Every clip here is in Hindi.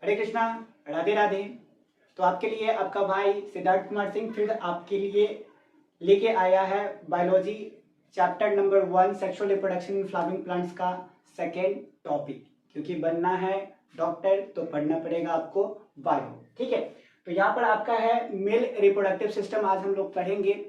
हरे कृष्णा, राधे राधे। तो आपके लिए आपका भाई सिद्धार्थ कुमार सिंह फिर आपके लिए लेके आया है biology chapter number 1 sexual reproduction in flowering plants का सेकेंड टॉपिक। क्योंकि बनना है डॉक्टर तो पढ़ना पड़ेगा आपको बायो, ठीक है। तो यहाँ पर आपका है मेल रिप्रोडक्टिव सिस्टम, आज हम लोग पढ़ेंगे।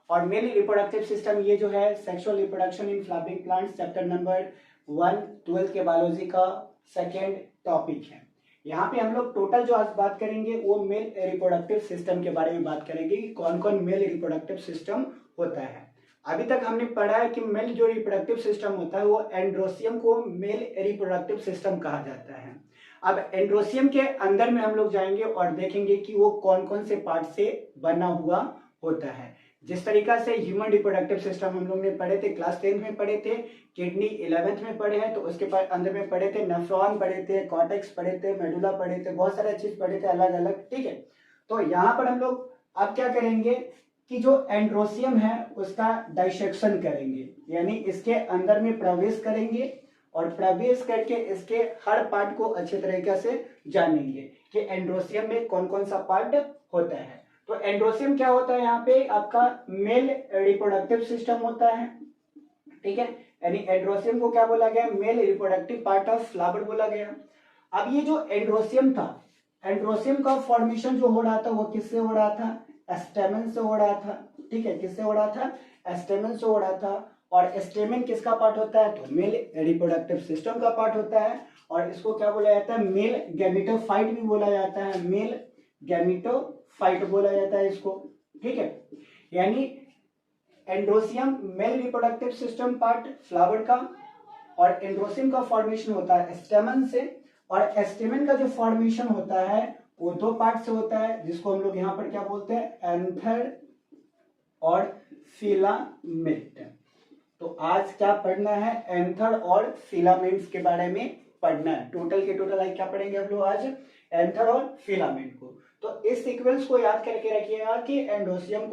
और मेल रिप्रोडक्टिव सिस्टम ये जो है sexual reproduction in flowering plants chapter number 1 12th के बायोलॉजी का सेकेंड टॉपिक है। यहाँ पे हम लोग टोटल जो आज बात करेंगे वो मेल रिप्रोडक्टिव सिस्टम के बारे में बात करेंगे कि कौन कौन मेल रिप्रोडक्टिव सिस्टम होता है। अभी तक हमने पढ़ा है कि मेल जो रिप्रोडक्टिव सिस्टम होता है वो एंड्रोसियम को मेल रिप्रोडक्टिव सिस्टम कहा जाता है। अब एंड्रोसियम के अंदर में हम लोग जाएंगे और देखेंगे कि वो कौन कौन से पार्ट से बना हुआ होता है। जिस तरीका से ह्यूमन रिप्रोडक्टिव सिस्टम हम लोग ने पढ़े थे, क्लास 10th में पढ़े थे, किडनी 11th में पढ़े हैं, तो उसके अंदर में पढ़े थे नेफ्रॉन पढ़े थे, कॉर्टेक्स पढ़े थे, मेडुला पढ़े थे, बहुत सारे चीज पढ़े थे अलग अलग, ठीक है। तो यहाँ पर हम लोग अब क्या करेंगे कि जो एंड्रोसियम है उसका डाइसेक्शन करेंगे, यानी इसके अंदर में प्रवेश करेंगे और प्रवेश करके इसके हर पार्ट को अच्छे तरीके से जानेंगे कि एंड्रोसियम में कौन कौन सा पार्ट होता है। तो एंड्रोसियम क्या होता है, यहाँ पे आपका मेल रिप्रोडक्टिव सिस्टम होता है, ठीक है। यानी एंड्रोसियम को क्या बोला गया, male reproductive part of flower बोला गया। अब ये जो एंड्रोसियम था, एंड्रोसियम का फॉर्मेशन जो हो रहा था वो किससे हो रहा था, स्टेमन से हो रहा था, ठीक है। किससे हो रहा था, स्टेमन से हो रहा था। और स्टेमन किसका पार्ट होता है, तो मेल रिप्रोडक्टिव सिस्टम का पार्ट होता है। और इसको क्या बोला जाता है, मेल गैमेटोफाइट भी बोला जाता है, मेल गैमेटोफाइट बोला जाता है इसको, ठीक है। यानी androecium male reproductive system part flower का, और एंड्रोसियम का फॉर्मेशन होता है स्टेमन से। और स्टेमन का जो फॉर्मेशन होता है वो दो पार्ट से होता है, जिसको हम लोग यहाँ पर क्या बोलते हैं, एंथर और फिलामेंट। तो आज क्या पढ़ना है, एंथर और फिलामेंट्स के बारे में पढ़ना है। टोटल के टोटल आज क्या पढ़ेंगे हम लोग आज, एंथर और फिलामेंट को। तो इस सीक्वेंस को याद करके रखिएगा कि एंड्रोसियम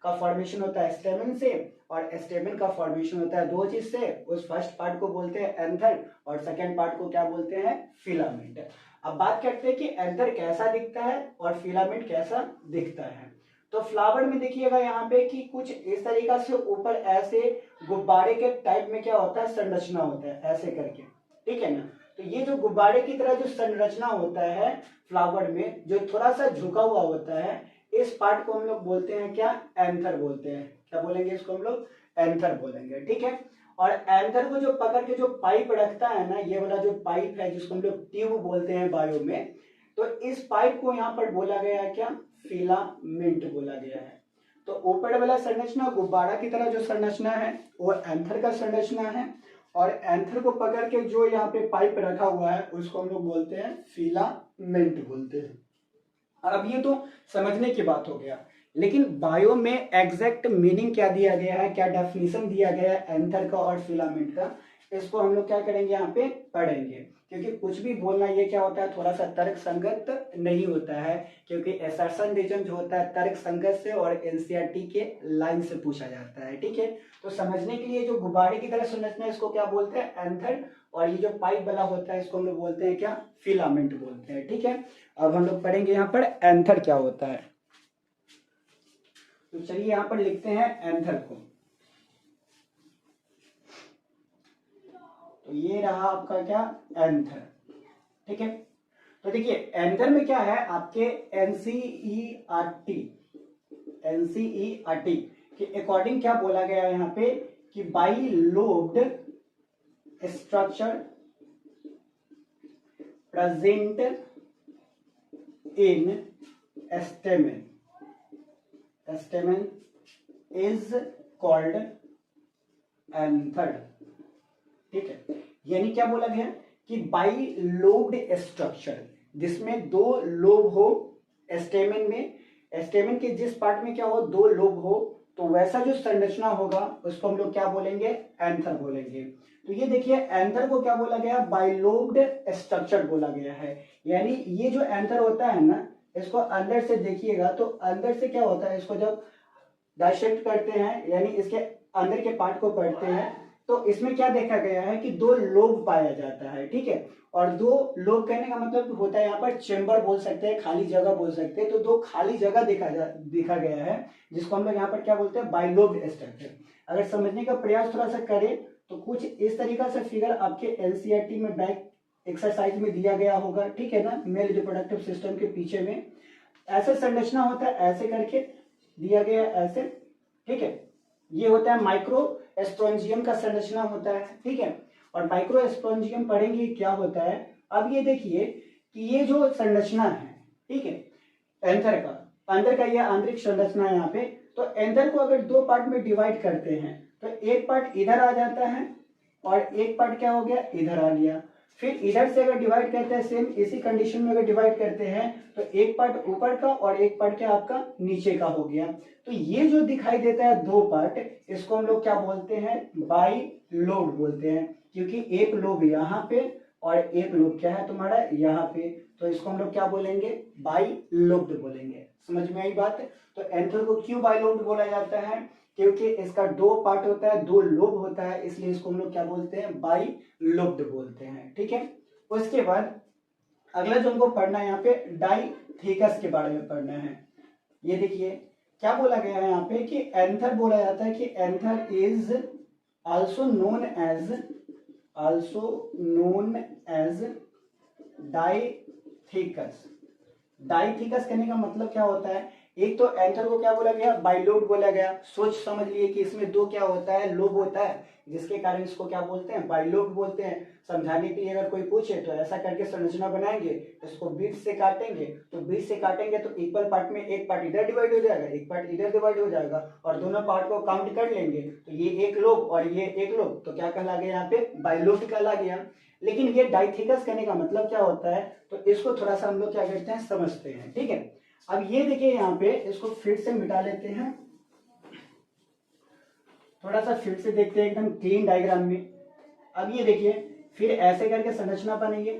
का फॉर्मेशन होता है स्टेमन से और स्टेमन का फॉर्मेशन होता है दो चीज से। उस फर्स्ट पार्ट को बोलते हैं एंथर और सेकेंड पार्ट को क्या बोलते हैं, फिलामेंट। अब बात करते हैं कि एंथर कैसा दिखता है और फिलामेंट कैसा दिखता है। तो फ्लावर में देखिएगा यहाँ पे कि कुछ इस तरीका से ऊपर ऐसे गुब्बारे के टाइप में क्या होता है, संरचना होता है ऐसे करके, ठीक है ना। तो ये जो गुब्बारे की तरह जो संरचना होता है फ्लावर में, जो थोड़ा सा झुका हुआ होता है, इस पार्ट को हम लोग बोलते हैं क्या, एंथर बोलते हैं। क्या बोलेंगे इसको हम लोग, एंथर बोलेंगे, ठीक है। और एंथर को जो पकड़ के जो पाइप रखता है ना, ये वाला जो पाइप है जिसको हम लोग ट्यूब बोलते हैं बायो में, तो इस पाइप को यहाँ पर बोला गया है क्या, फिलामेंट बोला गया है। तो ऊपर वाला संरचना गुब्बारा की तरह जो संरचना है वो एंथर का संरचना है, और एंथर को पकड़ के जो यहाँ पे पाइप रखा हुआ है उसको हम लोग बोलते हैं फिलामेंट बोलते हैं। अब ये तो समझने की बात हो गया, लेकिन बायो में एग्जैक्ट मीनिंग क्या दिया गया है, क्या डेफिनेशन दिया गया है एंथर का और फिलामेंट का, इसको हम लोग क्या करेंगे यहाँ पे पढ़ेंगे। क्योंकि कुछ भी बोलना ये क्या होता है, थोड़ा सा तर्क संगत नहीं होता है, क्योंकि असर्शन रीजन जो होता है तर्क संगत से और एनसीईआरटी के लाइन से पूछा जाता है, ठीक है। तो समझने के लिए जो गुब्बारे की तरह संरचना है इसको क्या बोलते हैं, एंथर, और ये जो पाइप वाला होता है इसको हम लोग बोलते हैं क्या, फिलामेंट बोलते हैं, ठीक है। अब हम लोग पढ़ेंगे यहाँ पर एंथर क्या होता है। तो चलिए यहाँ पर लिखते हैं एंथर को। तो ये रहा आपका क्या, एंथर, ठीक है। तो देखिए एंथर में क्या है आपके एनसीईआरटी के अकॉर्डिंग क्या बोला गया है यहाँ पे कि bilobed structure present in स्टेमन is called anther, ठीक है। यानी क्या बोला गया कि बाइलोब्ड स्ट्रक्चर जिसमें दो लोब हो, स्टेमन में, स्टेमन के जिस पार्ट में क्या हो, दो लोब हो, तो वैसा जो संरचना होगा उसको हम लोग क्या बोलेंगे, एंथर बोलेंगे। तो ये देखिए एंथर को क्या बोला गया, बाइलोब्ड स्ट्रक्चर बोला गया है। यानी ये जो एंथर होता है ना, इसको अंदर से देखिएगा तो अंदर से क्या होता है, इसको जब डाइसेक्ट करते हैं यानी इसके अंदर के पार्ट को पढ़ते हैं तो इसमें क्या देखा गया है कि दो लोब पाया जाता है, ठीक है। और दो लोब कहने का मतलब होता है यहाँ पर चेम्बर बोल सकते हैं, खाली जगह बोल सकते हैं। तो दो खाली जगह देखा गया है, जिसको हम लोग यहाँ पर क्या बोलते हैं, बाइलोब्ड स्ट्रक्चर। अगर समझने का प्रयास थोड़ा सा करें तो कुछ इस तरीका से फिगर आपके एनसीईआरटी में बैक एक्सरसाइज में दिया गया होगा, ठीक है ना, मेल रिप्रोडक्टिव सिस्टम के पीछे में ऐसे संरचना होता है, ऐसे करके दिया गया ऐसे, ठीक है। ये होता है माइक्रो स्पोरेंजियम का संरचना होता है, ठीक है। और माइक्रो स्पोरेंजियम पढ़ेंगे क्या होता है। अब ये देखिए कि ये जो संरचना है, ठीक है, एंथर का, अंदर का ये आंतरिक संरचना है यहाँ पे। तो एंथर को अगर दो पार्ट में डिवाइड करते हैं तो एक पार्ट इधर आ जाता है और एक पार्ट क्या हो गया, इधर आ गया। फिर इधर से अगर डिवाइड करते हैं, सेम इसी कंडीशन में अगर डिवाइड करते हैं तो एक पार्ट ऊपर का और एक पार्ट क्या आपका नीचे का हो गया। तो ये जो दिखाई देता है दो पार्ट, इसको हम लोग क्या बोलते हैं, बाई लोब बोलते हैं, क्योंकि एक लोब यहाँ पे और एक लोब क्या है तुम्हारा यहाँ पे। तो इसको हम लोग क्या बोलेंगे, बाई लोब्ड बोलेंगे। समझ में आई बात। तो एंथर को क्यों बाई लोब्ड बोला जाता है, क्योंकि इसका दो पार्ट होता है, दो लोब होता है, इसलिए इसको हम लोग क्या बोलते हैं, बाई लोब्ड बोलते हैं, ठीक है। उसके बाद अगला जो हमको पढ़ना है यहाँ पे डाइथिकस के बारे में पढ़ना है। ये देखिए क्या बोला गया है यहाँ पे कि एंथर बोला जाता है कि anther is also known as dithecous. Dithecous कहने का मतलब क्या होता है, एक तो एंथर को क्या बोला गया, बाइलोब बोला गया। सोच समझ लिए कि इसमें दो क्या होता है, लोब होता है, जिसके कारण इसको क्या बोलते हैं, बाइलोब बोलते हैं। समझाने के लिए अगर कोई पूछे तो ऐसा करके संरचना बनाएंगे, इसको बीच से काटेंगे, तो बीच से काटेंगे तो इक्वल पार्ट में एक पार्ट इधर डिवाइड हो जाएगा, एक पार्ट इधर डिवाइड हो जाएगा, और दोनों पार्ट को काउंट कर लेंगे तो ये एक लोब और ये एक लोब, तो क्या कहला गया यहाँ पे, बाइलोब कहला गया। लेकिन ये डाइथिकस कहने का मतलब क्या होता है, तो इसको थोड़ा सा हम लोग क्या करते हैं, समझते हैं, ठीक है। अब ये देखिए यहाँ पे, इसको फिर से मिटा लेते हैं, थोड़ा सा फिर से देखते हैं एकदम क्लीन डायग्राम में। अब ये देखिए फिर ऐसे करके संरचना बनेगी,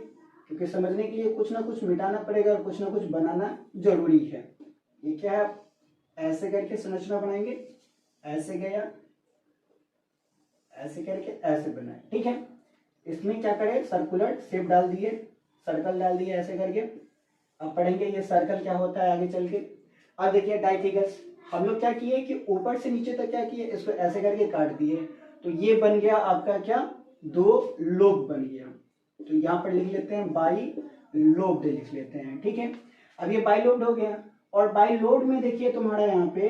क्योंकि समझने के लिए कुछ ना कुछ मिटाना पड़ेगा और कुछ ना कुछ बनाना जरूरी है। ये क्या है, ऐसे करके संरचना बनाएंगे, ऐसे गया, ऐसे करके ऐसे बनाए, ठीक है। इसमें क्या करें, सर्कुलर शेप डाल दिए, सर्कल डाल दिए ऐसे करके। अब पढ़ेंगे ये सर्कल क्या होता है आगे चल के। अब देखिए डाइथिकस, हम लोग क्या किए कि ऊपर से नीचे तक क्या किए, इसको ऐसे करके काट दिए, तो ये बन गया आपका क्या, दो लोब बन गया। तो यहाँ पर लिख लेते हैं बाई लोब्ड लिख लेते हैं, ठीक है। अब ये बाई लोब्ड हो गया। और बाई लोब्ड में देखिए तुम्हारा यहाँ पे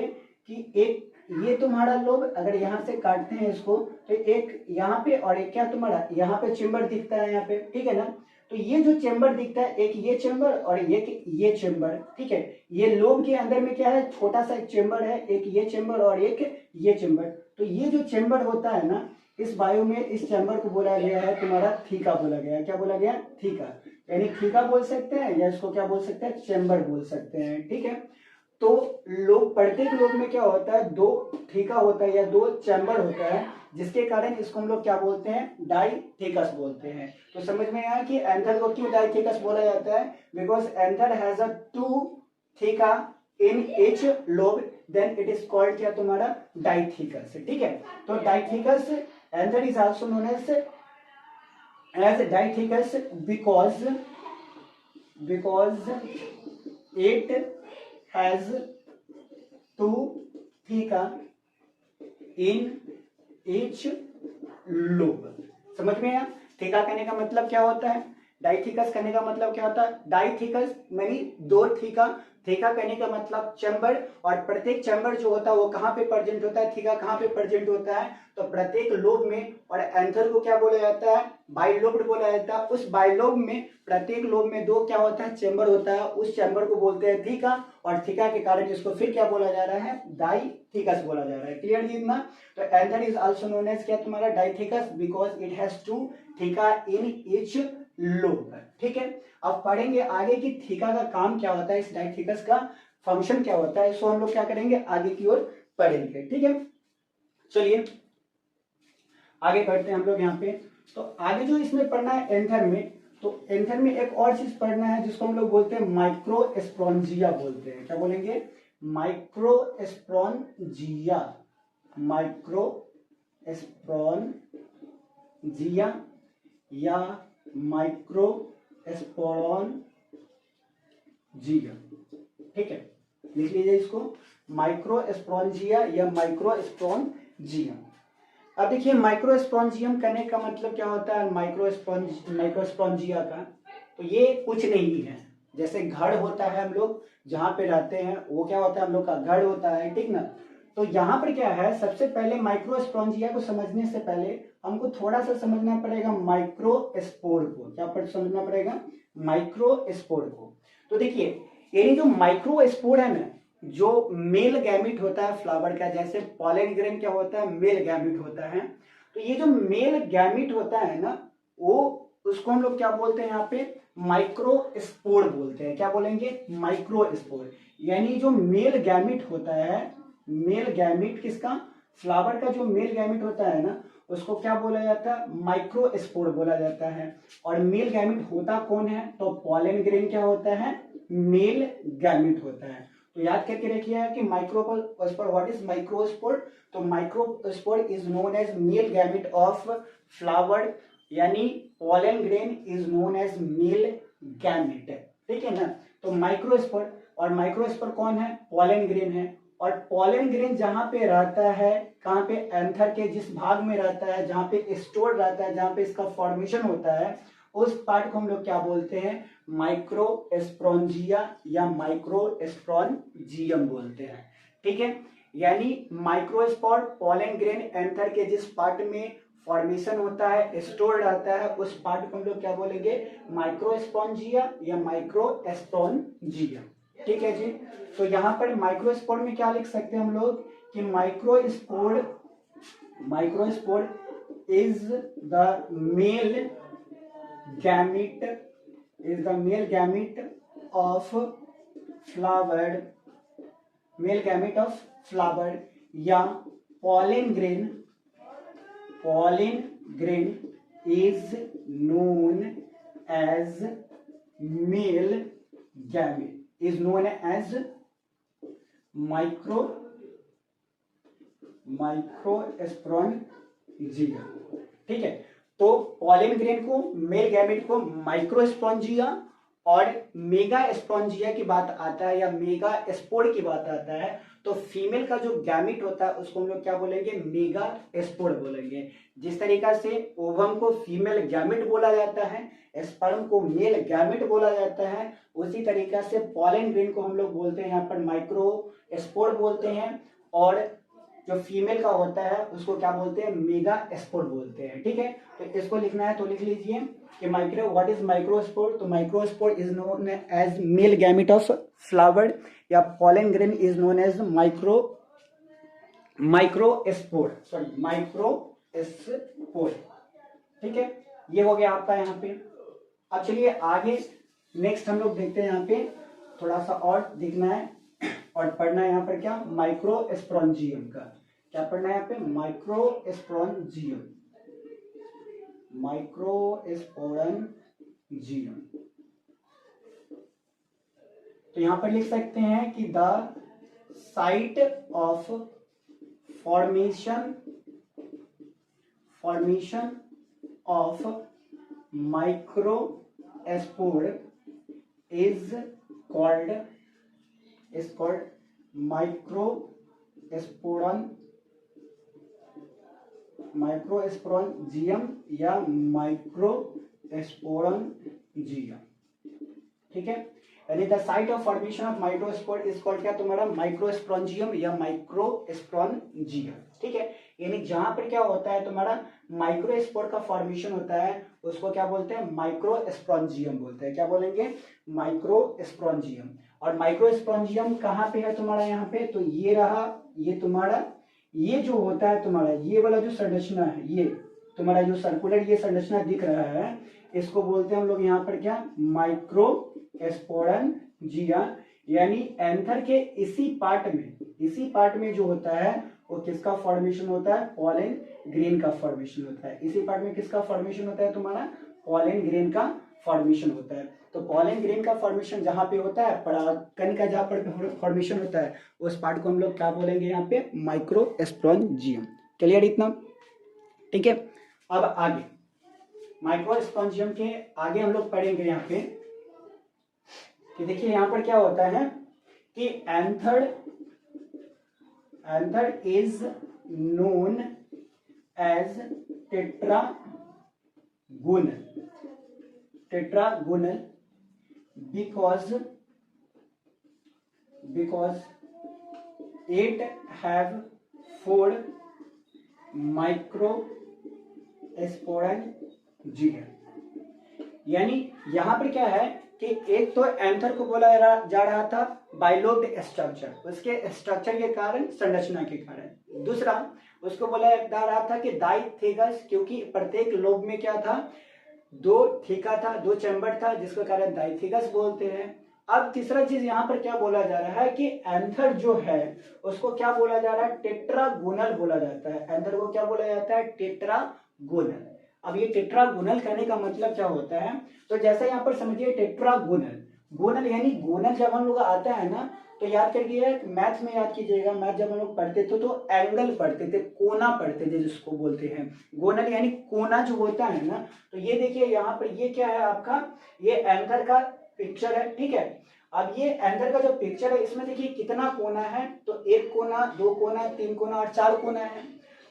कि एक ये तुम्हारा लोब, अगर यहाँ से काटते हैं इसको तो एक यहाँ पे और एक क्या तुम्हारा यहाँ पे चेम्बर दिखता है यहाँ पे, ठीक है ना। तो ये जो चेम्बर दिखता है, एक ये चेम्बर और एक ये चेम्बर, ठीक है। ये लोब के अंदर में क्या है, छोटा सा एक चेम्बर है, एक ये चेम्बर और एक ये चेम्बर। तो ये जो चेम्बर होता है ना, इस बायो में इस चेम्बर को बोला गया है तुम्हारा थीका बोला गया। क्या बोला गया, थीका, यानी थीका बोल सकते हैं या इसको क्या बोल सकते हैं, चेम्बर बोल सकते हैं, ठीक है। तो लोब, प्रत्येक लोब में क्या होता है, दो थीका होता है या दो चैम्बर होता है, जिसके कारण इसको हम लोग क्या बोलते हैं, डाइथिकस बोलते हैं। तो समझ में आया कि एंथर को क्यों डाइथिकस बोला जाता है, because anther has a two theca in each lobe, then it is called क्या तुम्हारा, डाइथिकस, ठीक है। तो dithecous, anther is also known as dithecous because it has two theta in each lobe। समझ में आया, थीका कहने का मतलब क्या होता है, डाइथिकस कहने का मतलब क्या होता है, डाइथिकस यानी दो थीका, थीका कहने का मतलब चैम्बर, और प्रत्येक चैम्बर जो होता है वो कहाँ पे प्रेजेंट होता है, थीका कहाँ पे प्रेजेंट होता है, तो प्रत्येक लोब में। और एंथर को क्या बोला जाता है, बाइलोब्ड बोला जाता है। उस बाइलोब में, प्रत्येक लोब में दो क्या होता है, चैम्बर होता है, उस चैम्बर को बोलते हैं थीका, और थीका के कारण इसको फिर क्या बोला जा रहा है, डाइथिकस बोला जा रहा है। क्लियर जी इतना। तो anther is also known as क्या तुम्हारा, dithecous, because it has two theca in each lobe, ठीक है। अब पढ़ेंगे आगे कि थीका का काम क्या होता है, इस डाइथिकस का फंक्शन क्या होता है, इसको हम लोग क्या करेंगे, आगे की ओर पढ़ेंगे, ठीक है। चलिए आगे बढ़ते हैं हम लोग यहाँ पे। तो आगे जो इसमें पढ़ना है एंथर में, तो एंथर में एक और चीज पढ़ना है जिसको हम लोग बोलते हैं माइक्रोस्पोरेंजिया बोलते हैं। क्या बोलेंगे, माइक्रोस्पोरेंजिया, माइक्रोस्पोरेंजिया, स्पोरंजिया या माइक्रोस्पोरंजिया। ठीक है, लिख लीजिए इसको, माइक्रोस्पोरंजिया या माइक्रोस्पोरंजिया। अब देखिए माइक्रोस्पोरंजियम कहने का मतलब क्या होता है माइक्रोस्पोरंजिया का, तो ये कुछ नहीं है। जैसे घर होता है हम लोग जहाँ पे रहते हैं वो क्या होता है, हम लोग का घर होता है, ठीक ना। तो यहाँ पर क्या है, सबसे पहले माइक्रोस्पोरंजिया को समझने से पहले हमको थोड़ा सा समझना पड़ेगा माइक्रोस्पोर को। क्या पर समझना पड़ेगा, माइक्रोस्पोर को। तो देखिए ये जो माइक्रोस्पोर है ना, जो मेल गैमिट होता है फ्लावर का, जैसे पॉलन ग्रेन क्या होता है, मेल गैमिट होता है। तो ये जो मेल गैमिट होता है ना, वो उसको हम लोग क्या बोलते हैं यहाँ पे, माइक्रोस्पोर बोलते हैं। क्या बोलेंगे, माइक्रोस्पोर। यानी जो मेल गैमिट होता है, मेल गैमिट किसका, फ्लावर का जो मेल गैमिट होता है ना, उसको क्या बोला जाता है, माइक्रोस्पोर बोला जाता है। और मेल गैमिट होता कौन है, तो पॉलन ग्रेन क्या होता है, मेल गैमिट होता है। तो याद करके रखिए कि माइक्रोस्पोर, व्हाट इज माइक्रोस्पोर, तो microspore is known as male gamete of flower, यानी pollen grain is known as male gamete. ठीक है ना। तो माइक्रोस्पोर, और माइक्रोस्पोर कौन है, पॉलन ग्रेन है। और पॉलन ग्रेन जहां पे रहता है, कहां पे, एंथर के जिस भाग में रहता है, जहां पे स्टोर रहता है, जहां पे इसका फॉर्मेशन होता है, उस पार्ट को हम लोग क्या बोलते हैं, माइक्रोस्पोरंजिया या माइक्रोस्पोरंजियम बोलते हैं। ठीक है, यानी माइक्रोस्पोर पॉलन ग्रेन एंथर के जिस पार्ट में फॉर्मेशन होता है, स्टोर रहता है, उस पार्ट को हम लोग क्या बोलेंगे, माइक्रोस्पोरंजिया या माइक्रोस्पोरंजिया। ठीक है जी। तो यहाँ पर माइक्रोस्पोर में क्या लिख सकते हैं हम लोग कि microspore is the male gamete of flower, या pollen grain is known as male gamete, is known as microsporangia. ठीक है, तो पॉलन ग्रेन को, मेल गैमेट को माइक्रोस्पोरंजिया, और मेगा स्पोरंजिया की बात आता है या मेगा स्पोर की बात आता है, तो फीमेल का जो गैमेट होता है उसको हम लोग क्या बोलेंगे, मेगा स्पोर बोलेंगे। जिस तरीका से ओवम को फीमेल गैमेट बोला जाता है, स्पर्म को मेल गैमेट बोला जाता है, उसी तरीका से पॉलन ग्रेन को हम लोग बोलते हैं यहाँ पर माइक्रोस्पोर बोलते हैं, और जो फीमेल का होता है उसको क्या बोलते हैं, मेगा स्पोर बोलते हैं। ठीक है, तो इसको लिखना है तो लिख लीजिए कि व्हाट इज माइक्रोस्पोर, तो microspore is known as male gamete of flower, या pollen grain is known as microspore. ठीक है, ये हो गया आपका यहाँ पे। अब चलिए आगे नेक्स्ट हम लोग देखते हैं, यहाँ पे थोड़ा सा और देखना है और पढ़ना है यहाँ पर क्या, माइक्रोस्पोरंजियम का। क्या पढ़ना है यहाँ पे, माइक्रोस्पोरंजियम। तो यहाँ पर लिख सकते हैं कि the site of formation of microspore is called माइक्रोस्पोरंजियम या माइक्रोस्पोरंजिया। ठीक है, यानी the site of formation of microspore is called क्या तुम्हारा, माइक्रोस्पोरंजियम या माइक्रोस्पोरंजिया। ठीक है, यानी जहां पर क्या होता है तुम्हारा माइक्रोस्पोर का फॉर्मेशन होता है उसको क्या बोलते हैं, माइक्रोस्पोरंजियम बोलते हैं। क्या बोलेंगे, माइक्रोस्पोरंजियम। और माइक्रोस्पोरंजियम कहाँ पे है तुम्हारा, यहाँ पे, तो ये रहा, ये तुम्हारा, ये जो होता है तुम्हारा, ये वाला जो संरचना है, ये तुम्हारा जो सर्कुलर ये संरचना दिख रहा है, इसको बोलते हैं हम लोग यहाँ पर क्या, माइक्रोस्पोरंजिया। यानी एंथर के इसी पार्ट में जो होता है वो किसका फॉर्मेशन होता है, पॉलन ग्रेन का फॉर्मेशन होता है। इसी पार्ट में किसका फॉर्मेशन होता है तुम्हारा, पॉलन ग्रेन का फॉर्मेशन होता है। तो पॉलन ग्रेन का फॉर्मेशन जहां पे होता है, परागकण का जहां पर फॉर्मेशन होता है, उस पार्ट को हम लोग क्या बोलेंगे यहाँ पे, माइक्रोस्पोरंजियम। क्लियर इतना, ठीक है। अब आगे माइक्रोस्पोंजियम के आगे हम लोग पढ़ेंगे यहाँ पे कि देखिए यहाँ पर क्या होता है कि anther is known as tetragonal because it have 4 microsporangia. यानी यहां पर क्या है कि एक तो एंथर को बोला जा रहा था बाइलोब्ड स्ट्रक्चर, उसके स्ट्रक्चर के कारण, संरचना के कारण। दूसरा उसको बोला जा रहा था कि डाइथेगस, क्योंकि प्रत्येक लोब में क्या था, 2 थीका था, 2 चैम्बर था, जिसके कारण डाइथेगस बोलते हैं। अब तीसरा चीज यहाँ पर क्या बोला जा रहा है कि एंथर जो है उसको क्या बोला जा रहा है, टेट्रागोनल बोला जाता है। एंथर को क्या बोला जाता है, टेट्रागोनल। अब ये टेट्रागोनल कहने का मतलब क्या होता है, तो जैसा यहाँ पर समझिए टेट्रागोनल, गोनल यानी गोनल जब हम लोग आता है ना तो याद करिए, मैथ में याद कीजिएगा, मैथ जब हम लोग पढ़ते थे तो एंगल पढ़ते थे, कोना पढ़ते थे जिसको बोलते हैं। गोनल यानी कोना जो होता है ना, तो ये देखिए यहाँ पर ये क्या है आपका, ये एंथर का पिक्चर है, ठीक है। अब ये एंथर का जो पिक्चर है इसमें देखिए कितना कोना है, तो 1 कोना, 2 कोना, 3 कोना और 4 कोना है।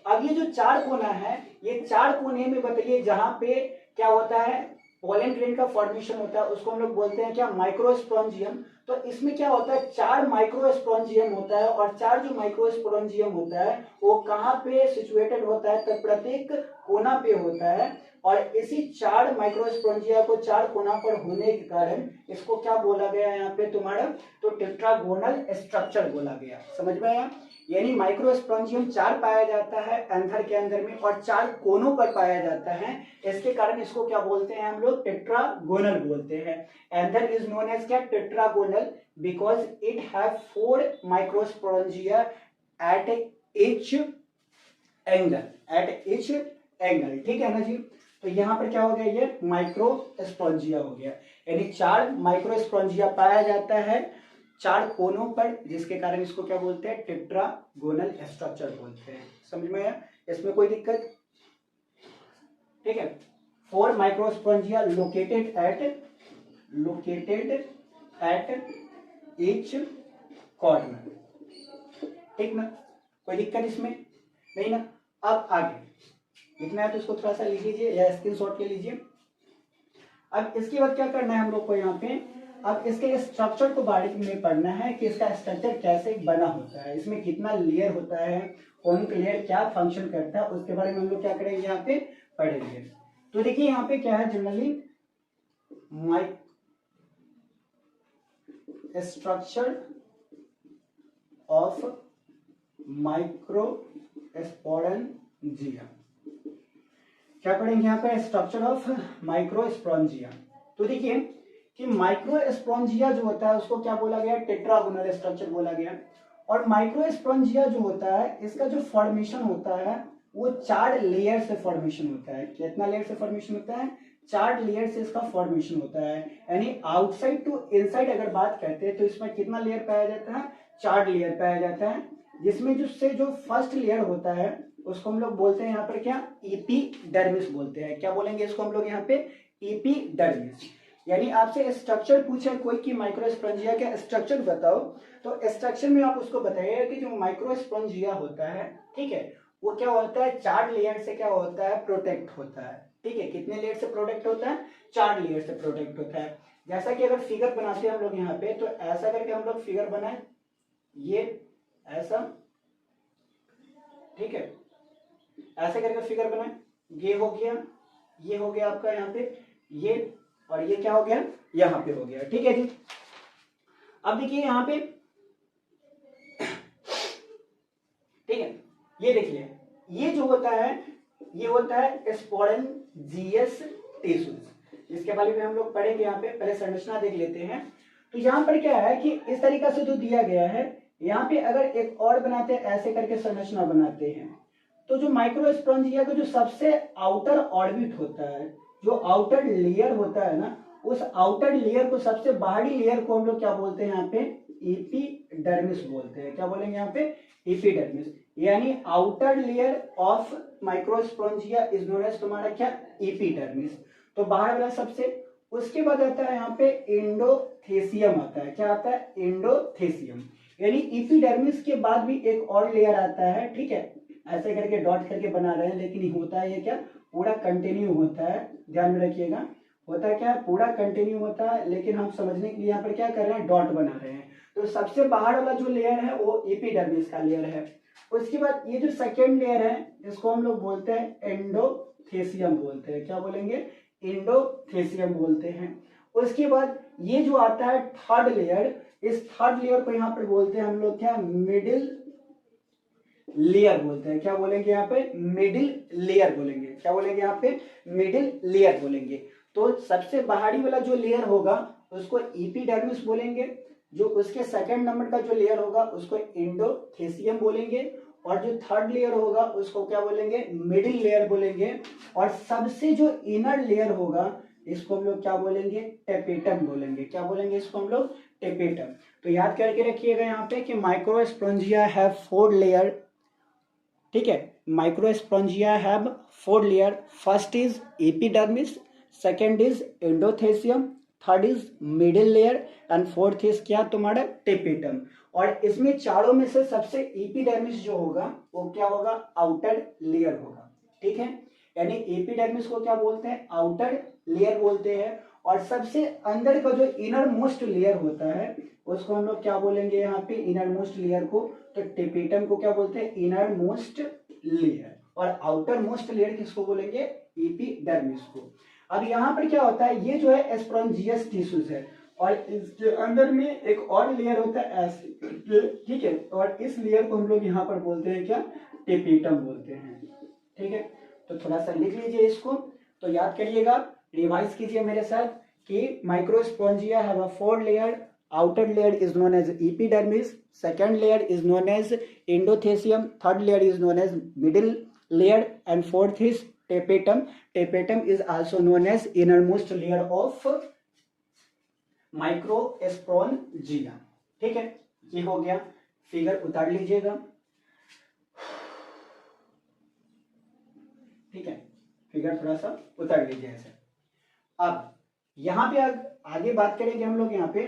अब ये जो 4 कोना है, ये 4 कोने में बताइए जहां पे क्या होता है, पोलन ग्रेन का फॉर्मेशन होता है, उसको हम लोग बोलते हैं क्या, माइक्रोस्पोंजियम। तो इसमें क्या होता है, 4 माइक्रोस्पोंजियम होता है, और 4 जो माइक्रोस्पोंजियम होता है वो कहाँ पे सिचुएटेड होता है, तो प्रत्येक कोना पे होता है। और इसी 4 माइक्रोस्पोंजिया को 4 कोना पर होने के कारण इसको क्या बोला गया यहाँ पे तुम्हारा, तो टेट्रागोनल स्ट्रक्चर बोला गया। समझ में आया, यानी माइक्रोस्पोंजियम 4 पाया जाता है एंथर के अंदर में, और 4 कोनों पर पाया जाता है, इसके कारण इसको क्या बोलते हैं हम लोग, टेट्रागोनल बोलते हैं। एंथर इज नोन एज क्या, tetragonal, because it have 4 microsporangia at each angle, ठीक है ना जी। तो यहाँ पर क्या हो गया, ये माइक्रोस्पोंजिया हो गया, यानी 4 माइक्रोस्पोंजिया पाया जाता है 4 कोनों पर, जिसके कारण इसको क्या बोलते हैं, टेट्रागोनल स्ट्रक्चर बोलते हैं। समझ में आया, इसमें कोई दिक्कत, ठीक है। 4 माइक्रोस्पोंजिया लोकेटेड एट ईच कॉर्नर, ठीक ना, कोई दिक्कत इसमें नहीं ना। अब आगे लिखना है तो इसको थोड़ा सा लिख लीजिए या स्क्रीनशॉट ले लीजिए। अब इसके बाद क्या करना है हम लोग को यहाँ पे, अब इसके स्ट्रक्चर को बारीकी में पढ़ना है कि इसका स्ट्रक्चर कैसे बना होता है, इसमें कितना लेयर होता है, कौन सा लेयर क्या फंक्शन करता है, उसके बारे में हम लोग क्या करेंगे, यहाँ पे पढ़ेंगे। तो देखिए यहाँ पे क्या है, जनरली स्ट्रक्चर ऑफ माइक्रोस्पोरेंजिया, क्या पढ़ेंगे यहाँ पे, स्ट्रक्चर ऑफ माइक्रोस्पोरेंजिया। तो देखिए कि माइक्रोस्पोरेंजिया जो होता है उसको क्या बोला गया, टेट्रागोनल स्ट्रक्चर बोला गया। और माइक्रोस्पोरेंजिया जो होता है इसका जो फॉर्मेशन होता है वो 4 लेयर से फॉर्मेशन होता है। कितना लेयर से फॉर्मेशन होता है, 4 लेयर से इसका फॉर्मेशन होता है। यानी आउटसाइड टू इनसाइड अगर बात करते हैं तो इसमें कितना लेयर पाया जाता है, 4 लेयर पाया जाता है, जिसमें जो फर्स्ट लेयर होता है उसको हम लोग बोलते हैं यहाँ पर क्या, एपिडर्मिस बोलते हैं। क्या बोलेंगे इसको हम लोग यहाँ पे, एपिडर्मिस। यानी आपसे स्ट्रक्चर पूछे कोई कि माइक्रोस्पोरेंजिया का स्ट्रक्चर बताओ, तो स्ट्रक्चर में आप उसको बताइए कि जो माइक्रोस्पोरेंजिया होता है, ठीक है, वो क्या होता है, 4 लेयर से क्या होता है, प्रोटेक्ट होता है। ठीक है, कितने लेयर से प्रोटेक्ट होता है, 4 लेयर से प्रोटेक्ट होता है। जैसा कि अगर फिगर बनाते हैं हम लोग यहाँ पे, तो ऐसा करके हम लोग फिगर बनाए, ये ऐसा, ठीक है, ऐसे करके फिगर बनाए, ये हो गया आपका यहाँ पे ये, और ये क्या हो गया, यहाँ पे हो गया। ठीक है जी। अब देखिए यहाँ पे, ठीक है, ये देखिए, ये जो होता है ये होता है स्पोरेंजियस टिश्यूज, इसके बारे में हम लोग पढ़ेंगे। यहाँ पे पहले संरचना देख लेते हैं। तो यहाँ पर क्या है कि इस तरीका से जो दिया गया है, यहाँ पे अगर एक और बनाते हैं, ऐसे करके संरचना बनाते हैं, तो जो माइक्रोस्पोरेंजिया का जो सबसे आउटर ऑर्बिट होता है, जो आउटर लेयर होता है ना, उस आउटर लेयर को, सबसे बाहरी लेयर को हम लोग क्या बोलते हैं यहाँ पे, एपिडर्मिस बोलते हैं। क्या बोलेंगे यहाँ पे, एपिडर्मिस। यानी outer layer of microsporangia is known as तुम्हारा क्या, एपिडर्मिस। तो बाहर वाला सबसे, उसके बाद आता है यहाँ पे एंडोथेसियम आता है। क्या आता है, एंडोथेसियम। यानी एपिडर्मिस के बाद भी एक और लेयर आता है, ठीक है, ऐसे करके डॉट करके बना रहे हैं, लेकिन होता है ये क्या, पूरा कंटिन्यू होता है, ध्यान में रखिएगा। होता है क्या, पूरा कंटिन्यू होता है, लेकिन हम समझने के लिए यहाँ पर क्या कर रहे हैं, डॉट बना रहे हैं। तो सबसे बाहर वाला जो लेयर है वो एपिडर्मिस का लेयर है। उसके बाद ये जो सेकेंड लेयर है इसको हम लोग बोलते हैं एंडोथेसियम बोलते हैं। क्या बोलेंगे, एंडोथेसियम बोलते हैं। उसके बाद ये जो आता है थर्ड लेयर, इस थर्ड लेयर को यहाँ पर बोलते हैं हम लोग क्या, मिडिल लेयर बोलते हैं। क्या बोलेंगे यहाँ पे, मिडिल लेयर बोलेंगे। क्या बोलेंगे यहाँ पे, मिडिल लेयर बोलेंगे। तो सबसे बाहरी वाला जो लेयर होगा उसको एपिडर्मिस बोलेंगे, जो उसके सेकंड नंबर का जो लेयर होगा उसको एंडोथेसियम बोलेंगे, और जो थर्ड लेयर होगा उसको क्या बोलेंगे, मिडिल लेयर बोलेंगे, और सबसे जो इनर लेयर होगा इसको हम लोग क्या बोलेंगे, टेपेटम बोलेंगे। क्या बोलेंगे इसको हम लोग, टेपेटम। तो याद करके रखिएगा यहाँ पे कि माइक्रोस्पोंजिया हैव 4 लेयर, ठीक है, microsporangia have 4 layer. First is epidermis, second is endothecium, third is middle layer, and fourth is क्या तुम्हारा, टेपेटम। और इसमें चारों में से सबसे एपिडर्मिस जो होगा वो क्या होगा, आउटर लेयर होगा, ठीक है। यानी एपिडर्मिस को क्या बोलते हैं, आउटर लेयर बोलते हैं। और सबसे अंदर का जो इनर मोस्ट लेयर होता है उसको हम लोग क्या बोलेंगे यहाँ पे, इनर मोस्ट लेयर को, तो टेपेटम को क्या बोलते हैं, इनर मोस्ट लेयर। और आउटर मोस्ट लेयर किसको बोलेंगे, एपिडर्मिस को। अब यहाँ पर क्या होता है, ये जो है स्पोंजियस टिश्यूज है, और इसके अंदर में एक और लेयर होता है ऐसे, ठीक है, और इस लेयर को हम लोग यहाँ पर बोलते हैं क्या, टेपेटम बोलते हैं, ठीक है। तो थोड़ा सा लिख लीजिए इसको, तो याद करिएगा, रिवाइज कीजिए मेरे साथ कि microsporangia have a 4 layer, outer layer is known as epidermis, second layer is known as endothelium, third layer is known as middle layer, and fourth is tapetum. Tapetum is also known as innermost layer of माइक्रोस्पोंजिया, ठीक है। ये हो गया, फिगर उतार लीजिएगा, ठीक है, फिगर थोड़ा सा उतार लीजिए ऐसे। अब यहाँ पे आगे बात करेंगे हम लोग यहाँ पे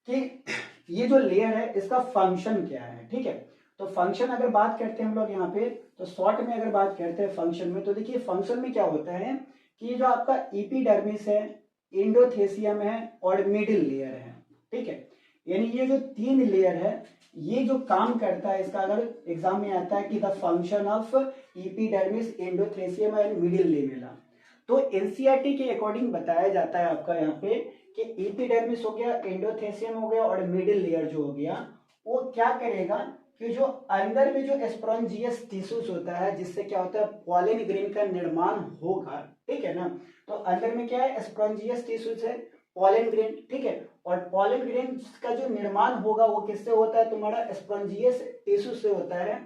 कि ये जो लेयर है इसका फंक्शन क्या है, ठीक है। तो फंक्शन अगर बात करते हैं हम लोग यहाँ पे, तो शॉर्ट में अगर बात करते हैं फंक्शन में, तो देखिए फंक्शन में क्या होता है कि जो आपका एपिडर्मिस है, एंडोथेसियम है और मिडिल लेयर है, ठीक है। यानी ये जो 3 लेयर है ये जो काम करता है, इसका अगर एग्जाम में आता है कि the function of epidermis, endothecium and middle lamella, तो एनसीईआरटी के अकॉर्डिंग बताया जाता है आपका यहाँ पे कि एपिडर्मिस हो गया, एंडोथेसियम हो गया और मिडिल लेयर जो हो गया, वो क्या करेगा कि जो अंदर में जो स्पोंजियस टिश्यूज होता है, जिससे क्या होता है, पॉलन ग्रेन का निर्माण होगा, ठीक है ना। तो अंदर में क्या है, स्पोंजियस टिश्यूज है, पॉलन ग्रेन, ठीक है। और पॉलन ग्रेन का जो निर्माण होगा वो किससे होता है, तुम्हारा स्पोंजियस टिश्यू से होता है।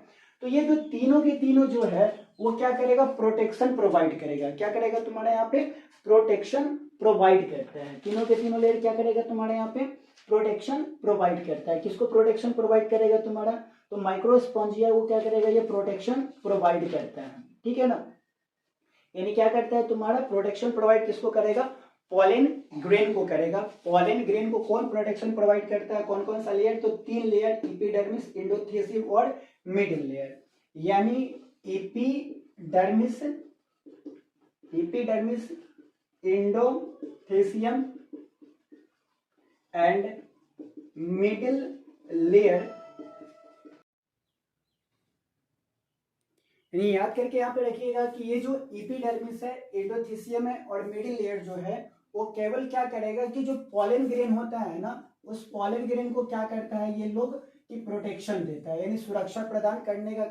तो ये जो तीनों के तीनों जो है वो क्या करेगा, प्रोटेक्शन प्रोवाइड करेगा। क्या करेगा तुम्हारे यहाँ पे, प्रोटेक्शन प्रोवाइड करता है। तीनों के तीनों लेयर क्या करेगा तुम्हारे यहाँ पे, प्रोटेक्शन प्रोवाइड करता है। किसको प्रोटेक्शन प्रोवाइड करेगा तुम्हारा, तो माइक्रोस्पोंजिया को क्या करेगा, ये प्रोटेक्शन प्रोवाइड करता है, ठीक है ना। यानी क्या करता है तुम्हारा, प्रोटेक्शन प्रोवाइड किसको करेगा, पॉलन ग्रेन को करेगा। पॉलन ग्रेन को कौन प्रोटेक्शन प्रोवाइड करता है, कौन कौन सा लेयर, तो 3 लेयर, एपिडर्मिस, एंडोथेसियम और मिडिल लेयर। यानी epidermis, endothecium and middle layer. यानी याद करके यहाँ पे रखिएगा कि ये जो एपिडर्मिस है, एंडोथेसियम है और मिडिल लेयर जो है वो केवल क्या करेगा कि जो पॉलन ग्रेन होता है ना, उस पॉलन ग्रेन को क्या करता है ये लोग की प्रोटेक्शन देता है, यानी सुरक्षा प्रदान करने का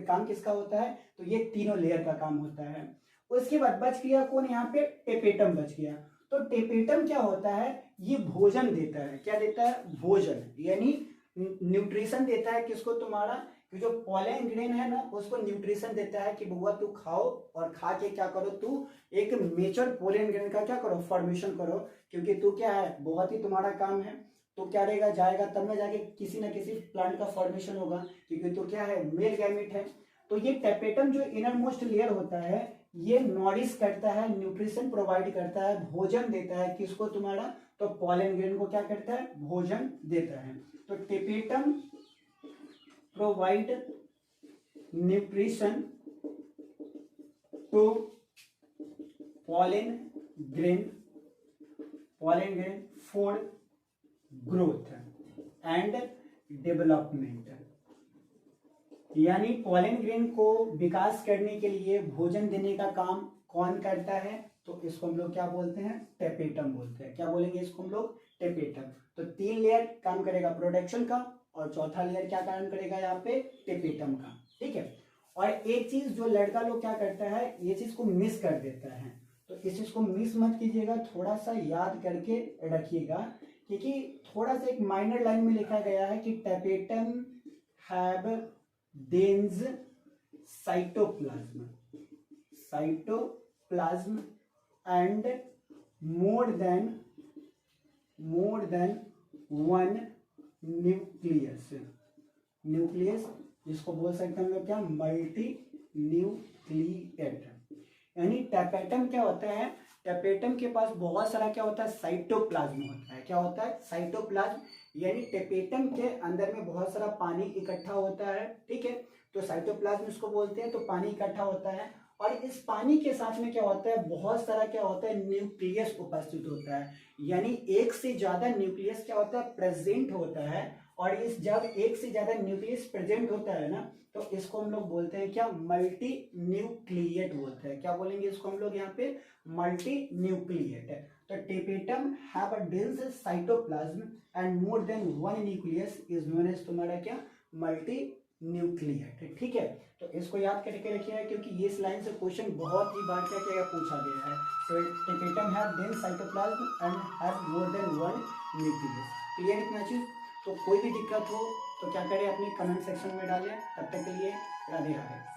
काम किसका होता है, तो ये तीनों लेयर का काम होता है। उसके बाद बच गया कौन, यहाँ पे टेपेटम बच गया। तो टेपेटम क्या होता है, ये भोजन देता है। क्या देता है, भोजन, यानी न्यूट्रिशन देता है किसको, तुम्हारा कि जो पॉलन ग्रेन है ना उसको न्यूट्रिशन देता है कि बुआ तू खाओ, और खा के क्या करो, तू एक मेच्योर पॉलन ग्रेन का क्या करो, फॉर्मेशन करो, क्योंकि तू क्या है, बहुत ही तुम्हारा काम है। तो क्या रहेगा, जाएगा तब ना जाके किसी ना किसी प्लांट का फॉर्मेशन होगा, क्योंकि तो क्या है, मेल गैमेट है। तो ये टेपेटम जो इनर मोस्ट लेयर होता है ये नॉरिश करता है, न्यूट्रिशन प्रोवाइड करता है, भोजन देता है किसको तुम्हारा, तो पॉलन ग्रेन को क्या करता है, भोजन देता है। तो tapetum provide nutrition to pollen grain for growth and development. यानी पॉलन ग्रेन को विकास करने के लिए भोजन देने का काम कौन करता है, तो इसको हम लोग क्या बोलते हैं, टेपेटम बोलते हैं। क्या बोलेंगे इसको हम लोग, टेपेटम। तो 3 लेयर काम करेगा प्रोडक्शन का, और चौथा लेयर क्या काम करेगा यहाँ पे, टेपेटम का। ठीक है। और एक चीज जो लड़का लोग क्या करता है, ये चीज को मिस कर देता है, तो इस चीज को मिस मत कीजिएगा, थोड़ा सा याद करके रखिएगा, क्योंकि थोड़ा सा एक माइनर लाइन में लिखा गया है कि tapetum have dense cytoplasm and more than one nucleus, जिसको बोल सकते हैं हम लोग क्या, मल्टी न्यूक्लिएट। यानी टेपेटम क्या होता है, टेपेटम के पास बहुत सारा क्या होता है, साइटोप्लाज्म होता है। क्या होता है, साइटोप्लाज्म। यानी टेपेटम के अंदर में बहुत सारा पानी इकट्ठा होता है। ठीक है। तो साइटोप्लाज्म इसको बोलते हैं। तो पानी इकट्ठा होता है, और इस पानी के साथ में क्या होता है, बहुत सारा क्या होता है, न्यूक्लियस उपस्थित होता है। यानी एक से ज्यादा न्यूक्लियस क्या होता है, प्रेजेंट होता है। और इस जब एक से ज्यादा न्यूक्लियस प्रेजेंट होता है ना, तो इसको हम लोग बोलते हैं क्या, मल्टी न्यूक्लिएट बोलते हैं। क्या बोलेंगे इसको हम लोग यहाँ पे, मल्टी न्यूक्लिएट। तो tapetum have a dense cytoplasm and more than one nucleus is known as तुम्हारा क्या, मल्टी न्यूक्लिएट। ठीक है। तो इसको याद करके रखिए, क्योंकि ये इस लाइन से क्वेश्चन बहुत ही बार क्या क्या पूछा गया है। तो tapetum have dense cytoplasm and have more than one nucleus. Clear इतना चीज। तो कोई भी दिक्कत हो तो क्या करें, अपने कमेंट सेक्शन में डालें। तब तक के लिए राधे राधे।